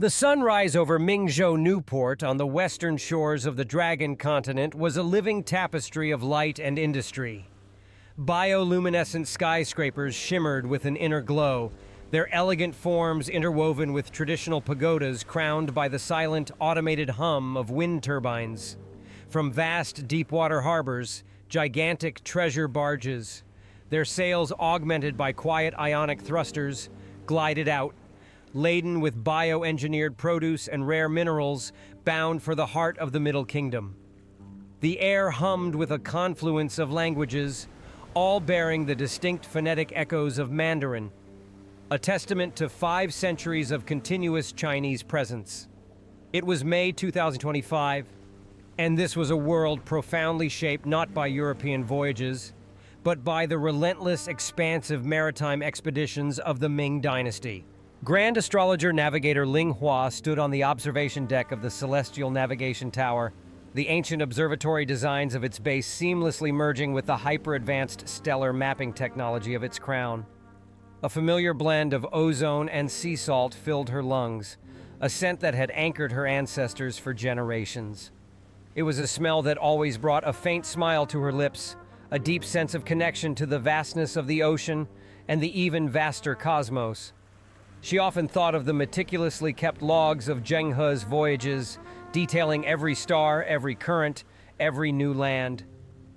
The sunrise over Mingzhou Newport on the western shores of the Dragon Continent was a living tapestry of light and industry. Bioluminescent skyscrapers shimmered with an inner glow, their elegant forms interwoven with traditional pagodas crowned by the silent, automated hum of wind turbines. From vast, deep-water harbors, gigantic treasure barges, their sails augmented by quiet ionic thrusters, glided out, laden with bioengineered produce and rare minerals bound for the heart of the Middle Kingdom. The air hummed with a confluence of languages, all bearing the distinct phonetic echoes of Mandarin, a testament to 5 centuries of continuous Chinese presence. It was May 2025, and this was a world profoundly shaped not by European voyages, but by the relentless, expansive maritime expeditions of the Ming Dynasty. Grand Astrologer Navigator Ling Hua stood on the observation deck of the Celestial Navigation Tower, the ancient observatory designs of its base seamlessly merging with the hyper-advanced stellar mapping technology of its crown. A familiar blend of ozone and sea salt filled her lungs, a scent that had anchored her ancestors for generations. It was a smell that always brought a faint smile to her lips, a deep sense of connection to the vastness of the ocean and the even vaster cosmos. She often thought of the meticulously kept logs of Zheng He's voyages, detailing every star, every current, every new land.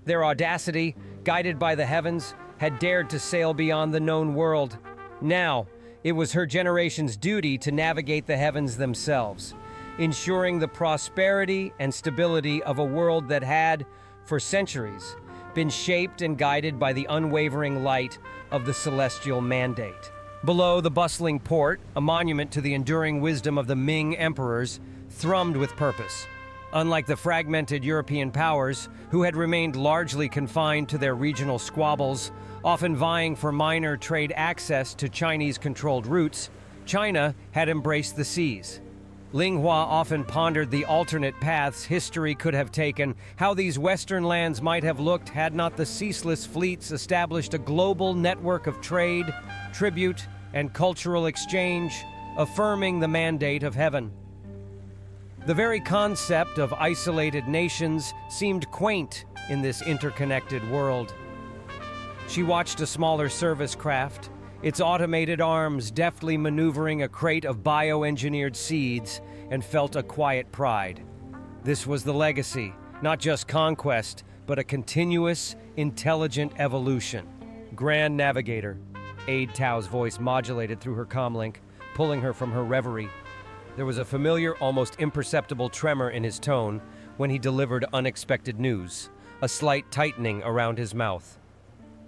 Their audacity, guided by the heavens, had dared to sail beyond the known world. Now, it was her generation's duty to navigate the heavens themselves, ensuring the prosperity and stability of a world that had, for centuries, been shaped and guided by the unwavering light of the celestial mandate. Below the bustling port, a monument to the enduring wisdom of the Ming emperors, thrummed with purpose. Unlike the fragmented European powers, who had remained largely confined to their regional squabbles, often vying for minor trade access to Chinese-controlled routes, China had embraced the seas. Ling Hua often pondered the alternate paths history could have taken, how these western lands might have looked had not the ceaseless fleets established a global network of trade, tribute, and cultural exchange, affirming the mandate of heaven. The very concept of isolated nations seemed quaint in this interconnected world. She watched a smaller service craft, its automated arms deftly maneuvering a crate of bioengineered seeds, and felt a quiet pride. This was the legacy, not just conquest, but a continuous, intelligent evolution. Grand Navigator, Aide Tao's voice modulated through her comlink, pulling her from her reverie. There was a familiar, almost imperceptible tremor in his tone when he delivered unexpected news, a slight tightening around his mouth.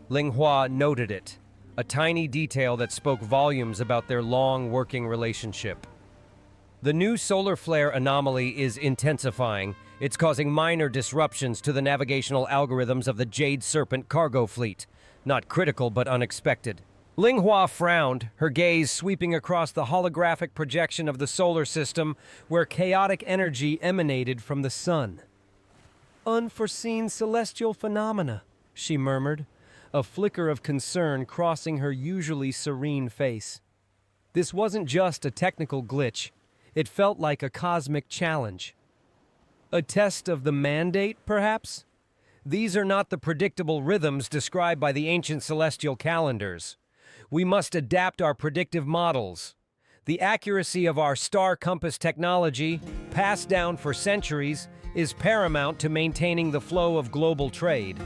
Ling Hua noted it, a tiny detail that spoke volumes about their long working relationship. The new solar flare anomaly is intensifying. It's causing minor disruptions to the navigational algorithms of the Jade Serpent cargo fleet. Not critical, but unexpected. Ling Hua frowned, her gaze sweeping across the holographic projection of the solar system where chaotic energy emanated from the sun. "Unforeseen celestial phenomena," she murmured, a flicker of concern crossing her usually serene face. This wasn't just a technical glitch. It felt like a cosmic challenge. A test of the mandate, perhaps? These are not the predictable rhythms described by the ancient celestial calendars. We must adapt our predictive models. The accuracy of our star compass technology, passed down for centuries, is paramount to maintaining the flow of global trade.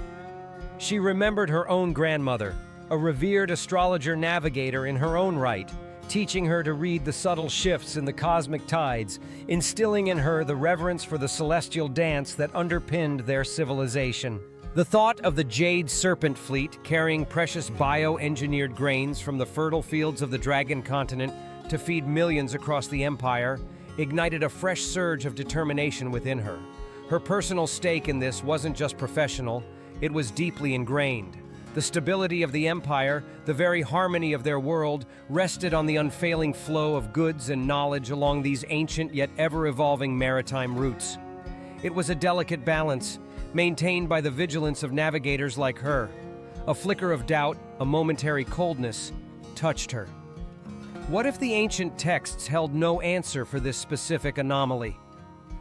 She remembered her own grandmother, a revered astrologer navigator in her own right, teaching her to read the subtle shifts in the cosmic tides, instilling in her the reverence for the celestial dance that underpinned their civilization. The thought of the Jade Serpent fleet carrying precious bioengineered grains from the fertile fields of the Dragon Continent to feed millions across the empire ignited a fresh surge of determination within her. Her personal stake in this wasn't just professional, it was deeply ingrained. The stability of the empire, the very harmony of their world, rested on the unfailing flow of goods and knowledge along these ancient yet ever-evolving maritime routes. It was a delicate balance, maintained by the vigilance of navigators like her. A flicker of doubt, a momentary coldness, touched her. What if the ancient texts held no answer for this specific anomaly?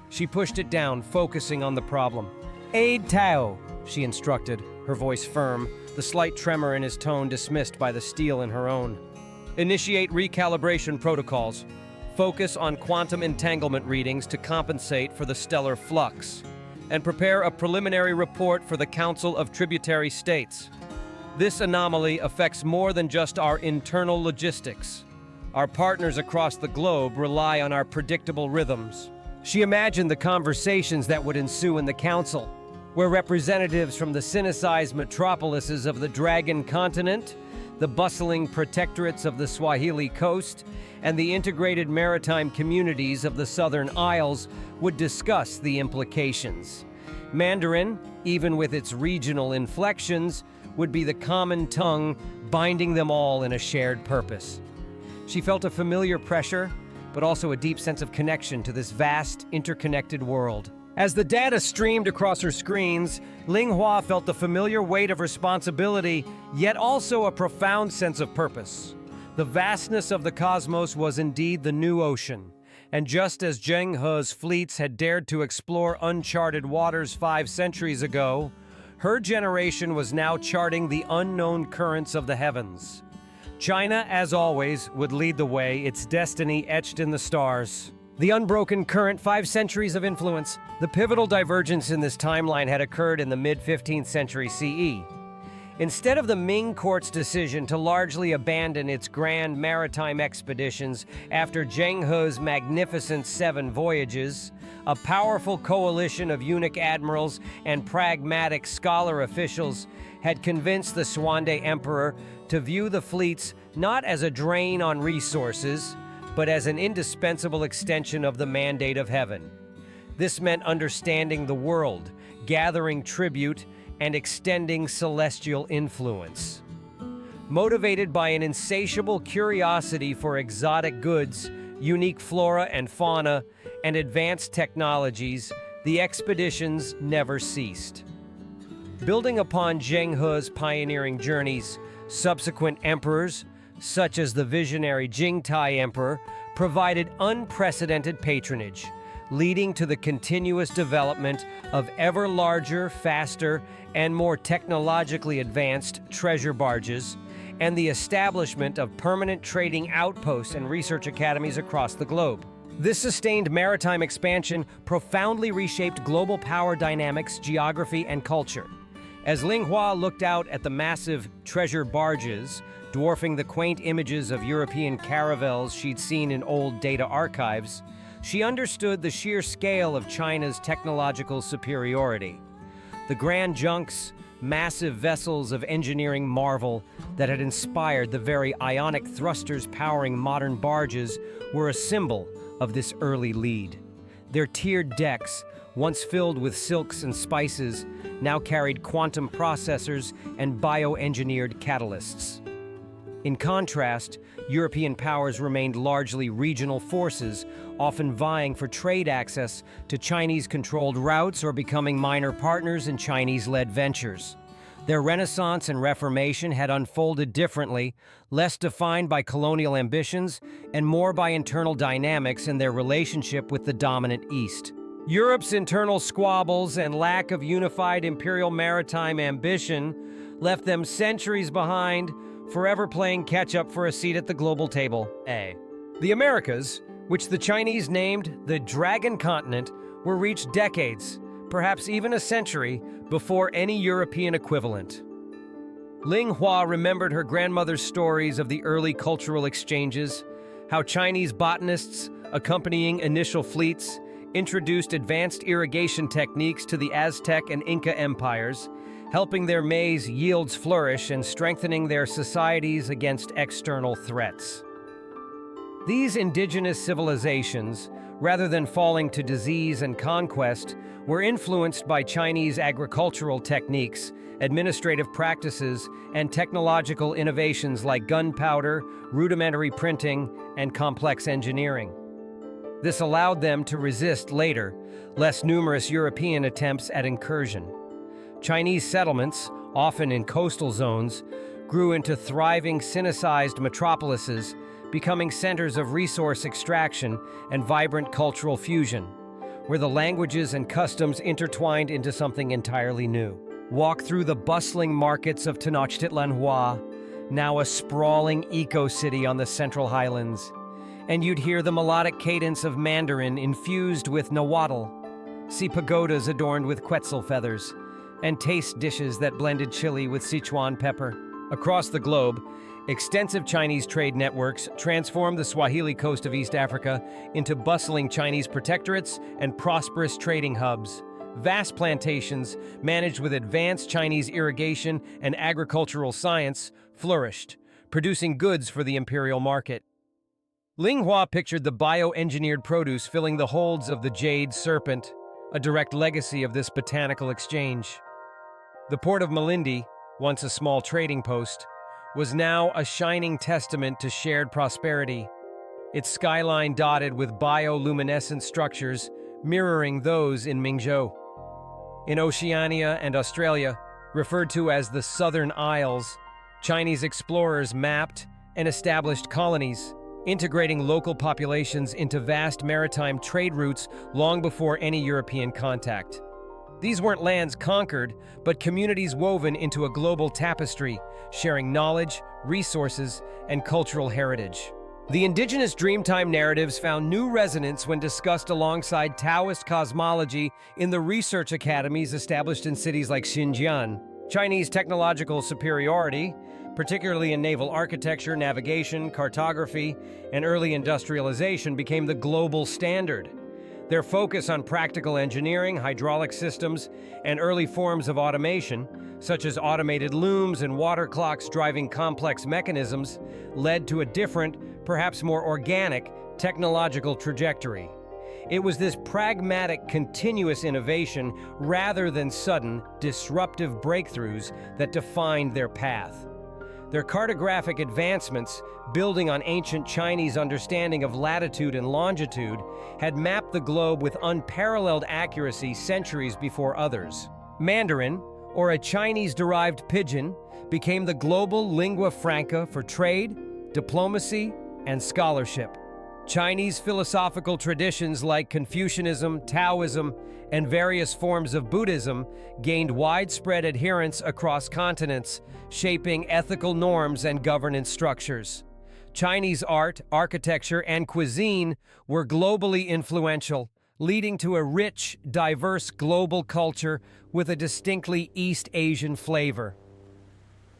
She pushed it down, focusing on the problem. "Aid Tao," she instructed, her voice firm, the slight tremor in his tone dismissed by the steel in her own. "Initiate recalibration protocols. Focus on quantum entanglement readings to compensate for the stellar flux. And prepare a preliminary report for the Council of Tributary States. This anomaly affects more than just our internal logistics. Our partners across the globe rely on our predictable rhythms." She imagined the conversations that would ensue in the council, where representatives from the Sinicized metropolises of the Dragon Continent, the bustling protectorates of the Swahili coast, and the integrated maritime communities of the Southern Isles would discuss the implications. Mandarin, even with its regional inflections, would be the common tongue binding them all in a shared purpose. She felt a familiar pressure, but also a deep sense of connection to this vast, interconnected world. As the data streamed across her screens, Ling Hua felt the familiar weight of responsibility, yet also a profound sense of purpose. The vastness of the cosmos was indeed the new ocean, and just as Zheng He's fleets had dared to explore uncharted waters 5 centuries ago, her generation was now charting the unknown currents of the heavens. China, as always, would lead the way, its destiny etched in the stars. The unbroken current, 5 centuries of influence. The pivotal divergence in this timeline had occurred in the mid-15th century CE. Instead of the Ming court's decision to largely abandon its grand maritime expeditions after Zheng He's magnificent 7 voyages, a powerful coalition of eunuch admirals and pragmatic scholar officials had convinced the Xuande emperor to view the fleets not as a drain on resources, but as an indispensable extension of the mandate of heaven. This meant understanding the world, gathering tribute, and extending celestial influence. Motivated by an insatiable curiosity for exotic goods, unique flora and fauna, and advanced technologies, the expeditions never ceased. Building upon Zheng He's pioneering journeys, subsequent emperors, such as the visionary Jingtai Emperor, provided unprecedented patronage, leading to the continuous development of ever larger, faster, and more technologically advanced treasure barges, and the establishment of permanent trading outposts and research academies across the globe. This sustained maritime expansion profoundly reshaped global power dynamics, geography, and culture. As Ling Hua looked out at the massive treasure barges, dwarfing the quaint images of European caravels she'd seen in old data archives, she understood the sheer scale of China's technological superiority. The grand junks, massive vessels of engineering marvel that had inspired the very ionic thrusters powering modern barges, were a symbol of this early lead. Their tiered decks, once filled with silks and spices, now carried quantum processors and bioengineered catalysts. In contrast, European powers remained largely regional forces, often vying for trade access to Chinese-controlled routes or becoming minor partners in Chinese-led ventures. Their Renaissance and Reformation had unfolded differently, less defined by colonial ambitions and more by internal dynamics in their relationship with the dominant East. Europe's internal squabbles and lack of unified imperial maritime ambition left them centuries behind, forever playing catch-up for a seat at the global table. The Americas, which the Chinese named the Dragon Continent, were reached decades, perhaps even a century, before any European equivalent. Ling Hua remembered her grandmother's stories of the early cultural exchanges, how Chinese botanists, accompanying initial fleets, introduced advanced irrigation techniques to the Aztec and Inca empires, helping their maize yields flourish and strengthening their societies against external threats. These indigenous civilizations, rather than falling to disease and conquest, were influenced by Chinese agricultural techniques, administrative practices, and technological innovations like gunpowder, rudimentary printing, and complex engineering. This allowed them to resist later, less numerous European attempts at incursion. Chinese settlements, often in coastal zones, grew into thriving Sinicized metropolises, becoming centers of resource extraction and vibrant cultural fusion, where the languages and customs intertwined into something entirely new. Walk through the bustling markets of Tenochtitlan, now a sprawling eco-city on the Central Highlands, and you'd hear the melodic cadence of Mandarin infused with Nahuatl, see pagodas adorned with Quetzal feathers, and taste dishes that blended chili with Sichuan pepper. Across the globe, extensive Chinese trade networks transformed the Swahili coast of East Africa into bustling Chinese protectorates and prosperous trading hubs. Vast plantations, managed with advanced Chinese irrigation and agricultural science, flourished, producing goods for the imperial market. Ling Hua pictured the bioengineered produce filling the holds of the jade serpent, a direct legacy of this botanical exchange. The port of Malindi, once a small trading post, was now a shining testament to shared prosperity, its skyline dotted with bioluminescent structures mirroring those in Mingzhou. In Oceania and Australia, referred to as the Southern Isles, Chinese explorers mapped and established colonies, integrating local populations into vast maritime trade routes long before any European contact. These weren't lands conquered, but communities woven into a global tapestry, sharing knowledge, resources, and cultural heritage. The indigenous Dreamtime narratives found new resonance when discussed alongside Taoist cosmology in the research academies established in cities like Xinjiang. Chinese technological superiority, particularly in naval architecture, navigation, cartography, and early industrialization, became the global standard. Their focus on practical engineering, hydraulic systems, and early forms of automation, such as automated looms and water clocks driving complex mechanisms, led to a different, perhaps more organic, technological trajectory. It was this pragmatic, continuous innovation rather than sudden, disruptive breakthroughs that defined their path. Their cartographic advancements, building on ancient Chinese understanding of latitude and longitude, had mapped the globe with unparalleled accuracy centuries before others. Mandarin, or a Chinese-derived pidgin, became the global lingua franca for trade, diplomacy, and scholarship. Chinese philosophical traditions like Confucianism, Taoism, and various forms of Buddhism gained widespread adherence across continents, shaping ethical norms and governance structures. Chinese art, architecture, and cuisine were globally influential, leading to a rich, diverse global culture with a distinctly East Asian flavor.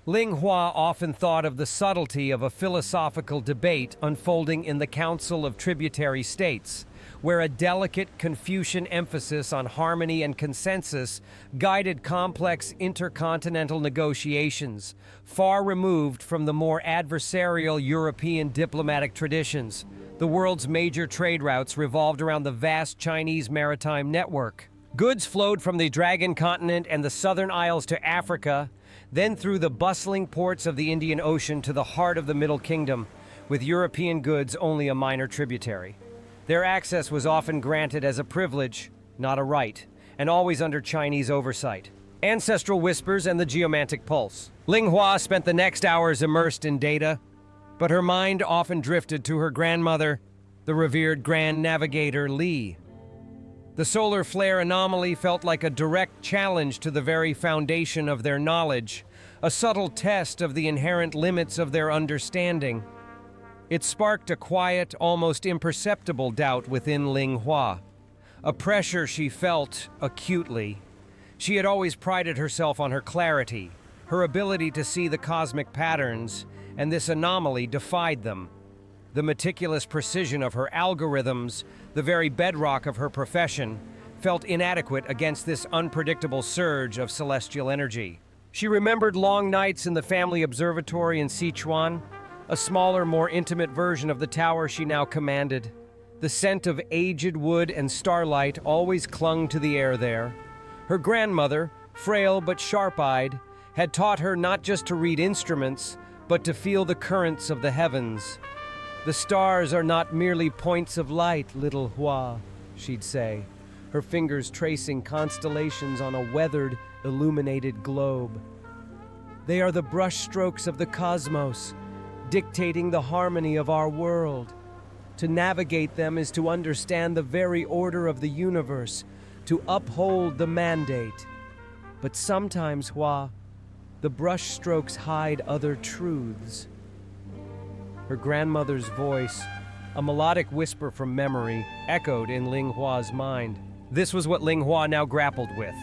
Ling Hua often thought of the subtlety of a philosophical debate unfolding in the Council of Tributary States, where a delicate Confucian emphasis on harmony and consensus guided complex intercontinental negotiations, far removed from the more adversarial European diplomatic traditions. The world's major trade routes revolved around the vast Chinese maritime network. Goods flowed from the Dragon Continent and the Southern Isles to Africa, then through the bustling ports of the Indian Ocean to the heart of the Middle Kingdom, with European goods only a minor tributary. Their access was often granted as a privilege, not a right, and always under Chinese oversight. Ancestral whispers and the geomantic pulse. Ling Hua spent the next hours immersed in data, but her mind often drifted to her grandmother, the revered Grand Navigator Li. The solar flare anomaly felt like a direct challenge to the very foundation of their knowledge, a subtle test of the inherent limits of their understanding. It sparked a quiet, almost imperceptible doubt within Ling Hua, a pressure she felt acutely. She had always prided herself on her clarity, her ability to see the cosmic patterns, and this anomaly defied them. The meticulous precision of her algorithms, the very bedrock of her profession, felt inadequate against this unpredictable surge of celestial energy. She remembered long nights in the family observatory in Sichuan, a smaller, more intimate version of the tower she now commanded. The scent of aged wood and starlight always clung to the air there. Her grandmother, frail but sharp-eyed, had taught her not just to read instruments, but to feel the currents of the heavens. "The stars are not merely points of light, little Hua," she'd say, her fingers tracing constellations on a weathered, illuminated globe. "They are the brushstrokes of the cosmos, dictating the harmony of our world. To navigate them is to understand the very order of the universe, to uphold the mandate. But sometimes, Hua, the brushstrokes hide other truths. Her grandmother's voice, a melodic whisper from memory, echoed in Ling Hua's mind. This was what Ling Hua now grappled with.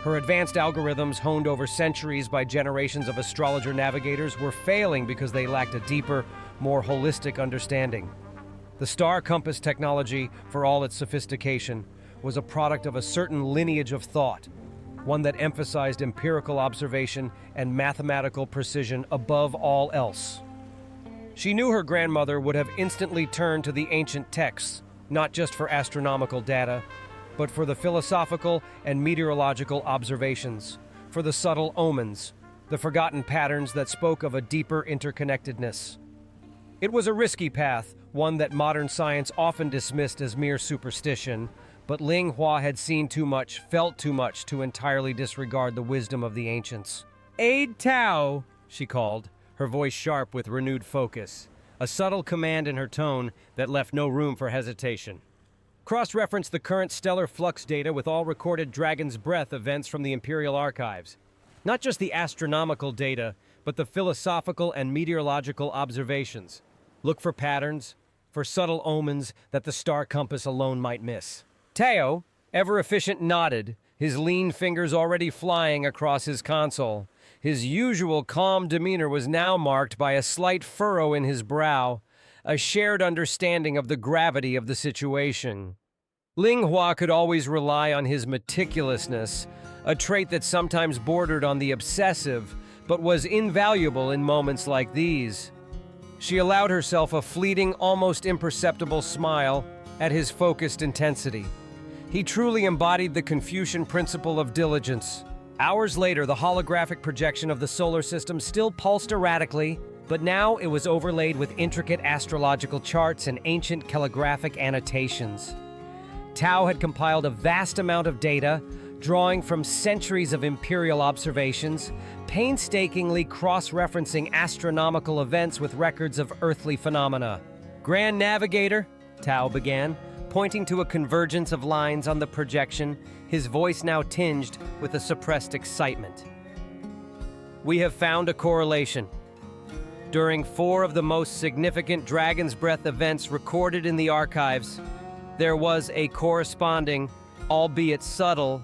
Her advanced algorithms, honed over centuries by generations of astrologer navigators, were failing because they lacked a deeper, more holistic understanding. The star compass technology, for all its sophistication, was a product of a certain lineage of thought, one that emphasized empirical observation and mathematical precision above all else. She knew her grandmother would have instantly turned to the ancient texts, not just for astronomical data, but for the philosophical and meteorological observations, for the subtle omens, the forgotten patterns that spoke of a deeper interconnectedness. It was a risky path, one that modern science often dismissed as mere superstition, but Ling Hua had seen too much, felt too much to entirely disregard the wisdom of the ancients. "Aid Tao," she called, her voice sharp with renewed focus, a subtle command in her tone that left no room for hesitation. Cross-reference the current stellar flux data with all recorded Dragon's Breath events from the Imperial Archives. Not just the astronomical data, but the philosophical and meteorological observations. Look for patterns, for subtle omens that the star compass alone might miss. Tao, ever-efficient, nodded, his lean fingers already flying across his console. His usual calm demeanor was now marked by a slight furrow in his brow, a shared understanding of the gravity of the situation. Ling Hua could always rely on his meticulousness, a trait that sometimes bordered on the obsessive, but was invaluable in moments like these. She allowed herself a fleeting, almost imperceptible smile at his focused intensity. He truly embodied the Confucian principle of diligence. Hours later, the holographic projection of the solar system still pulsed erratically, but now it was overlaid with intricate astrological charts and ancient calligraphic annotations. Tao had compiled a vast amount of data, drawing from centuries of imperial observations, painstakingly cross-referencing astronomical events with records of earthly phenomena. "Grand Navigator," Tao began, pointing to a convergence of lines on the projection, his voice now tinged with a suppressed excitement. "We have found a correlation. During 4 of the most significant Dragon's Breath events recorded in the archives, there was a corresponding, albeit subtle,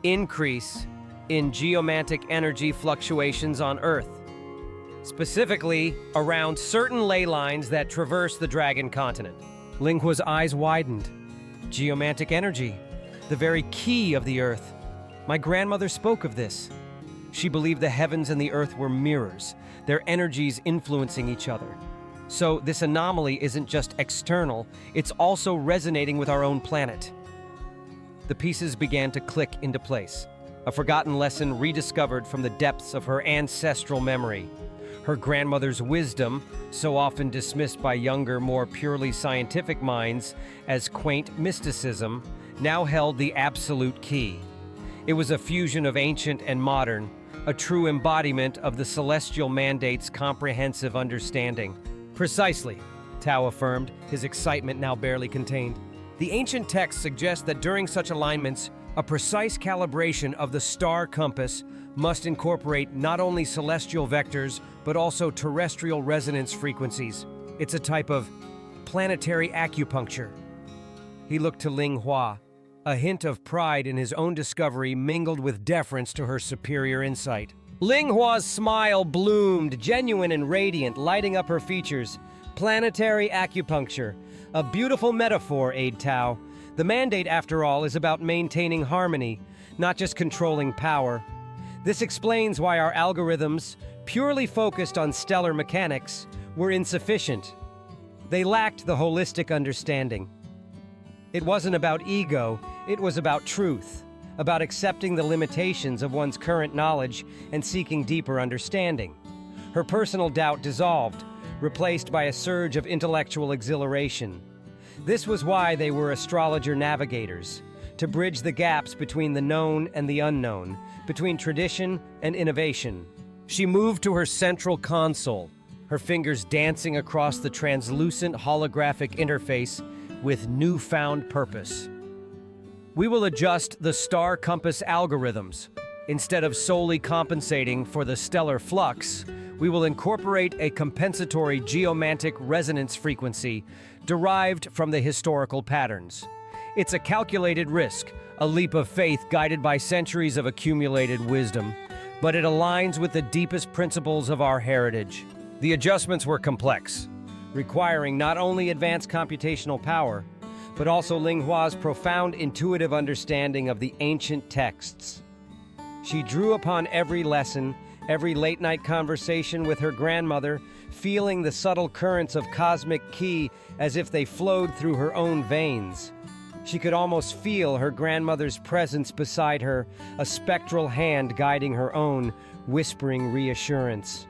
increase in geomantic energy fluctuations on Earth, specifically around certain ley lines that traverse the Dragon continent." Ling Hua's eyes widened. Geomantic energy, the very key of the Earth. My grandmother spoke of this. She believed the heavens and the Earth were mirrors, their energies influencing each other. So this anomaly isn't just external, it's also resonating with our own planet. The pieces began to click into place, a forgotten lesson rediscovered from the depths of her ancestral memory. Her grandmother's wisdom, so often dismissed by younger, more purely scientific minds as quaint mysticism, now held the absolute key. It was a fusion of ancient and modern, a true embodiment of the celestial mandate's comprehensive understanding. "Precisely," Tao affirmed, his excitement now barely contained. "The ancient texts suggest that during such alignments, a precise calibration of the star compass must incorporate not only celestial vectors, but also terrestrial resonance frequencies. It's a type of planetary acupuncture." He looked to Ling Hua, a hint of pride in his own discovery mingled with deference to her superior insight. Ling Hua's smile bloomed, genuine and radiant, lighting up her features. "Planetary acupuncture. A beautiful metaphor, Aid Tao. The mandate, after all, is about maintaining harmony, not just controlling power. This explains why our algorithms, purely focused on stellar mechanics, were insufficient. They lacked the holistic understanding. It wasn't about ego, it was about truth, about accepting the limitations of one's current knowledge and seeking deeper understanding." Her personal doubt dissolved, replaced by a surge of intellectual exhilaration. This was why they were astrologer navigators, to bridge the gaps between the known and the unknown, between tradition and innovation. She moved to her central console, her fingers dancing across the translucent holographic interface with newfound purpose. We will adjust the star compass algorithms. Instead of solely compensating for the stellar flux, we will incorporate a compensatory geomantic resonance frequency derived from the historical patterns. It's a calculated risk, a leap of faith guided by centuries of accumulated wisdom, but it aligns with the deepest principles of our heritage. The adjustments were complex, requiring not only advanced computational power, but also Ling Hua's profound intuitive understanding of the ancient texts. She drew upon every lesson, every late-night conversation with her grandmother, feeling the subtle currents of cosmic qi as if they flowed through her own veins. She could almost feel her grandmother's presence beside her, a spectral hand guiding her own, whispering reassurance.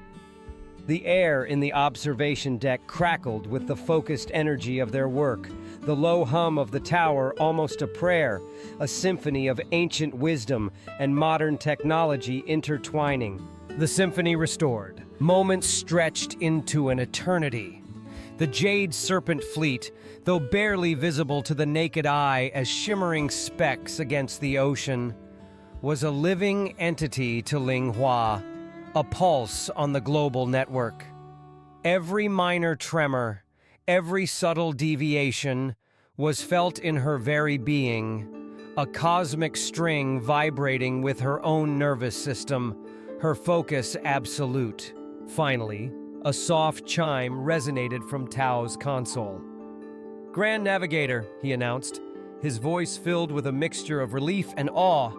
The air in the observation deck crackled with the focused energy of their work, the low hum of the tower almost a prayer, a symphony of ancient wisdom and modern technology intertwining. The symphony restored, moments stretched into an eternity. The Jade Serpent fleet, though barely visible to the naked eye as shimmering specks against the ocean, was a living entity to Ling Hua, a pulse on the global network. Every minor tremor, every subtle deviation was felt in her very being, a cosmic string vibrating with her own nervous system, her focus absolute. Finally, a soft chime resonated from Tao's console. "Grand Navigator," he announced, his voice filled with a mixture of relief and awe.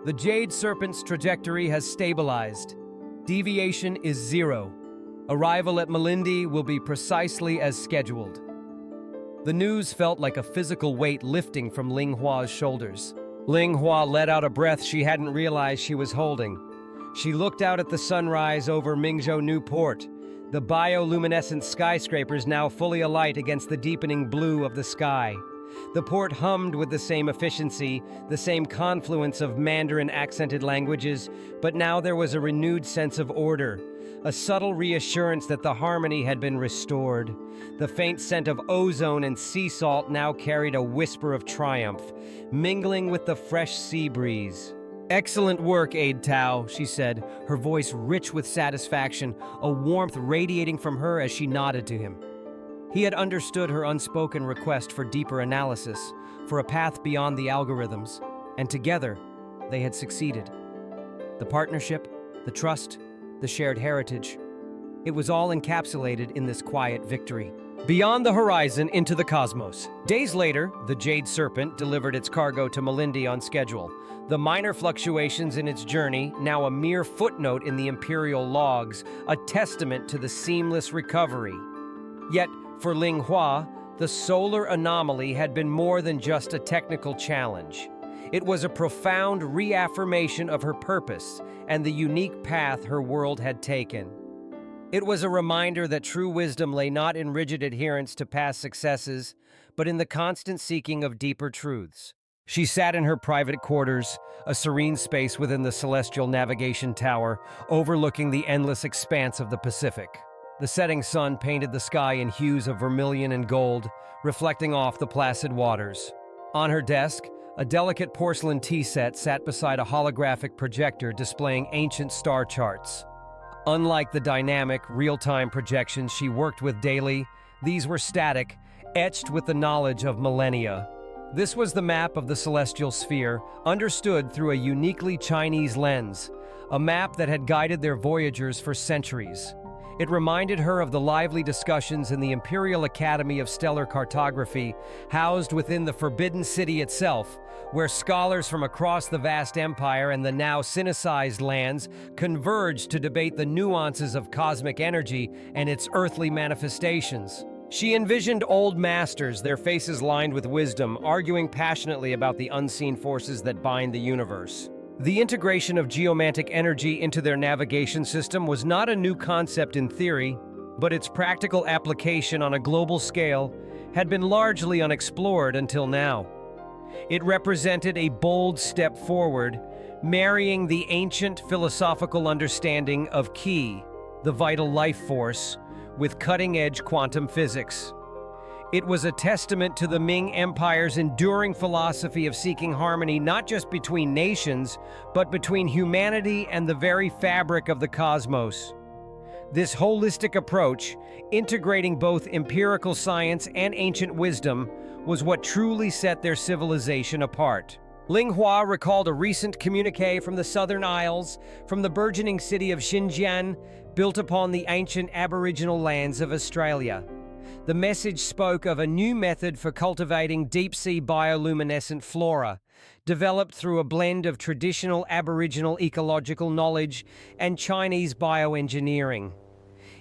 "The Jade Serpent's trajectory has stabilized. Deviation is 0. Arrival at Malindi will be precisely as scheduled." The news felt like a physical weight lifting from Ling Hua's shoulders. Ling Hua let out a breath she hadn't realized she was holding. She looked out at the sunrise over Mingzhou Newport, the bioluminescent skyscrapers now fully alight against the deepening blue of the sky. The port hummed with the same efficiency, the same confluence of Mandarin-accented languages, but now there was a renewed sense of order, a subtle reassurance that the harmony had been restored. The faint scent of ozone and sea salt now carried a whisper of triumph, mingling with the fresh sea breeze. "Excellent work, Aide Tao," she said, her voice rich with satisfaction, a warmth radiating from her as she nodded to him. He had understood her unspoken request for deeper analysis, for a path beyond the algorithms, and together, they had succeeded. The partnership, the trust, the shared heritage, it was all encapsulated in this quiet victory. Beyond the horizon into the cosmos. Days later, the Jade Serpent delivered its cargo to Malindi on schedule. The minor fluctuations in its journey, now a mere footnote in the imperial logs, a testament to the seamless recovery. Yet, for Ling Hua, the solar anomaly had been more than just a technical challenge. It was a profound reaffirmation of her purpose and the unique path her world had taken. It was a reminder that true wisdom lay not in rigid adherence to past successes, but in the constant seeking of deeper truths. She sat in her private quarters, a serene space within the celestial navigation tower, overlooking the endless expanse of the Pacific. The setting sun painted the sky in hues of vermilion and gold, reflecting off the placid waters. On her desk, a delicate porcelain tea set sat beside a holographic projector displaying ancient star charts. Unlike the dynamic, real-time projections she worked with daily, these were static, etched with the knowledge of millennia. This was the map of the celestial sphere, understood through a uniquely Chinese lens, a map that had guided their voyagers for centuries. It reminded her of the lively discussions in the Imperial Academy of Stellar Cartography, housed within the Forbidden City itself, where scholars from across the vast empire and the now Sinicized lands converged to debate the nuances of cosmic energy and its earthly manifestations. She envisioned old masters, their faces lined with wisdom, arguing passionately about the unseen forces that bind the universe. The integration of geomantic energy into their navigation system was not a new concept in theory, but its practical application on a global scale had been largely unexplored until now. It represented a bold step forward, marrying the ancient philosophical understanding of qi, the vital life force, with cutting-edge quantum physics. It was a testament to the Ming Empire's enduring philosophy of seeking harmony not just between nations, but between humanity and the very fabric of the cosmos. This holistic approach, integrating both empirical science and ancient wisdom, was what truly set their civilization apart. Ling Hua recalled a recent communiqué from the Southern Isles, from the burgeoning city of Xinjiang, built upon the ancient Aboriginal lands of Australia. The message spoke of a new method for cultivating deep-sea bioluminescent flora, developed through a blend of traditional Aboriginal ecological knowledge and Chinese bioengineering.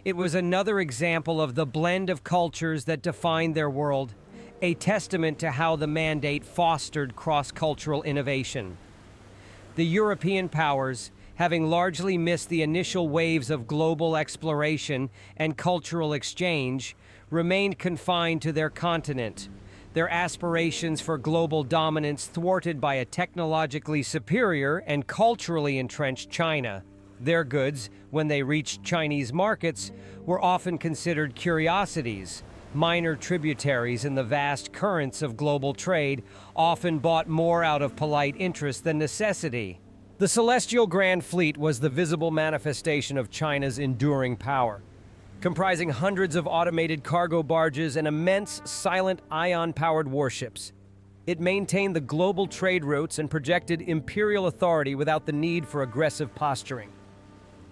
It was another example of the blend of cultures that defined their world, a testament to how the Mandate fostered cross-cultural innovation. The European powers, having largely missed the initial waves of global exploration and cultural exchange, remained confined to their continent, their aspirations for global dominance thwarted by a technologically superior and culturally entrenched China. Their goods, when they reached Chinese markets, were often considered curiosities, minor tributaries in the vast currents of global trade, often bought more out of polite interest than necessity. The Celestial Grand Fleet was the visible manifestation of China's enduring power, comprising hundreds of automated cargo barges and immense silent ion-powered warships. It maintained the global trade routes and projected imperial authority without the need for aggressive posturing.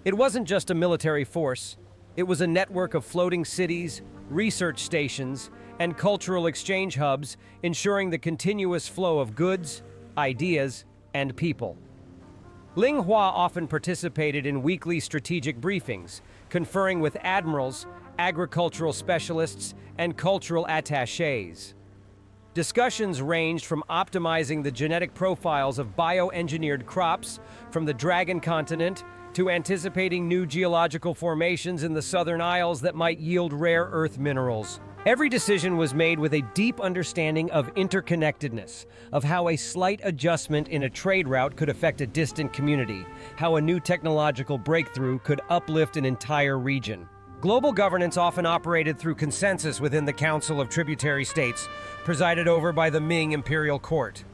It wasn't just a military force. It was a network of floating cities, research stations, and cultural exchange hubs, ensuring the continuous flow of goods, ideas, and people. Ling Hua often participated in weekly strategic briefings, conferring with admirals, agricultural specialists, and cultural attachés. Discussions ranged from optimizing the genetic profiles of bioengineered crops from the Dragon continent to anticipating new geological formations in the Southern Isles that might yield rare earth minerals. Every decision was made with a deep understanding of interconnectedness, of how a slight adjustment in a trade route could affect a distant community, how a new technological breakthrough could uplift an entire region. Global governance often operated through consensus within the Council of Tributary States, presided over by the Ming Imperial Court.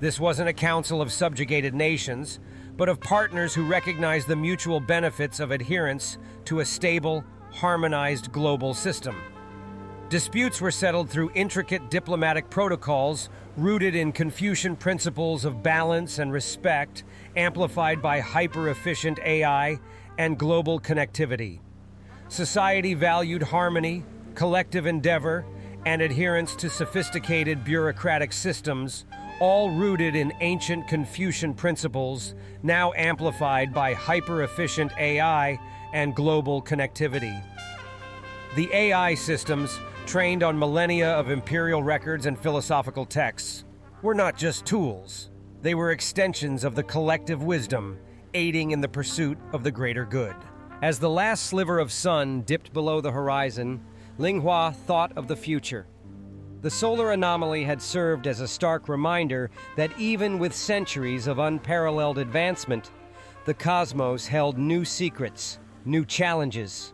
This wasn't a council of subjugated nations, but of partners who recognized the mutual benefits of adherence to a stable, harmonized global system. Disputes were settled through intricate diplomatic protocols rooted in Confucian principles of balance and respect, amplified by hyper-efficient AI and global connectivity. Society valued harmony, collective endeavor, and adherence to sophisticated bureaucratic systems, all rooted in ancient Confucian principles, now amplified by hyper-efficient AI and global connectivity. The AI systems, trained on millennia of imperial records and philosophical texts, were not just tools. They were extensions of the collective wisdom, aiding in the pursuit of the greater good. As the last sliver of sun dipped below the horizon, Ling Hua thought of the future. The solar anomaly had served as a stark reminder that even with centuries of unparalleled advancement, the cosmos held new secrets, new challenges.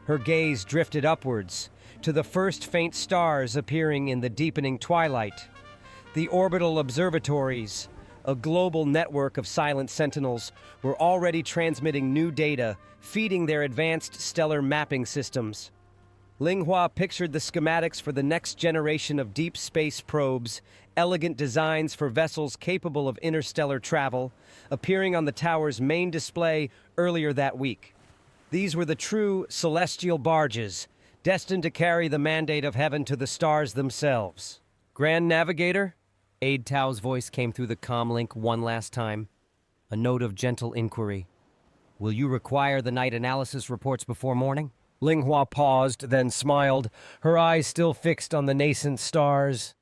Her gaze drifted upwards, to the first faint stars appearing in the deepening twilight. The orbital observatories, a global network of silent sentinels, were already transmitting new data, feeding their advanced stellar mapping systems. Ling Hua pictured the schematics for the next generation of deep space probes, elegant designs for vessels capable of interstellar travel, appearing on the tower's main display earlier that week. These were the true celestial barges, destined to carry the mandate of heaven to the stars themselves. Grand Navigator? Aide Tao's voice came through the comlink one last time, a note of gentle inquiry. Will you require the night analysis reports before morning? Ling Hua paused, then smiled, her eyes still fixed on the nascent stars.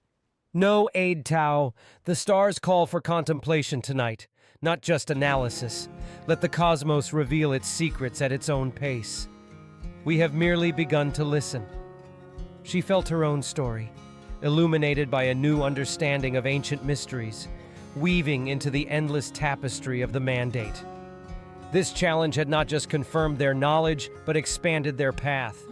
No, Aide Tao. The stars call for contemplation tonight, not just analysis. Let the cosmos reveal its secrets at its own pace. We have merely begun to listen. She felt her own story, illuminated by a new understanding of ancient mysteries, weaving into the endless tapestry of the Mandate. This challenge had not just confirmed their knowledge, but expanded their path.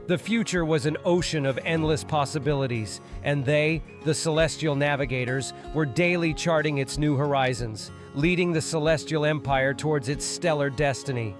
The future was an ocean of endless possibilities, and they, the celestial navigators, were daily charting its new horizons, leading the celestial empire towards its stellar destiny.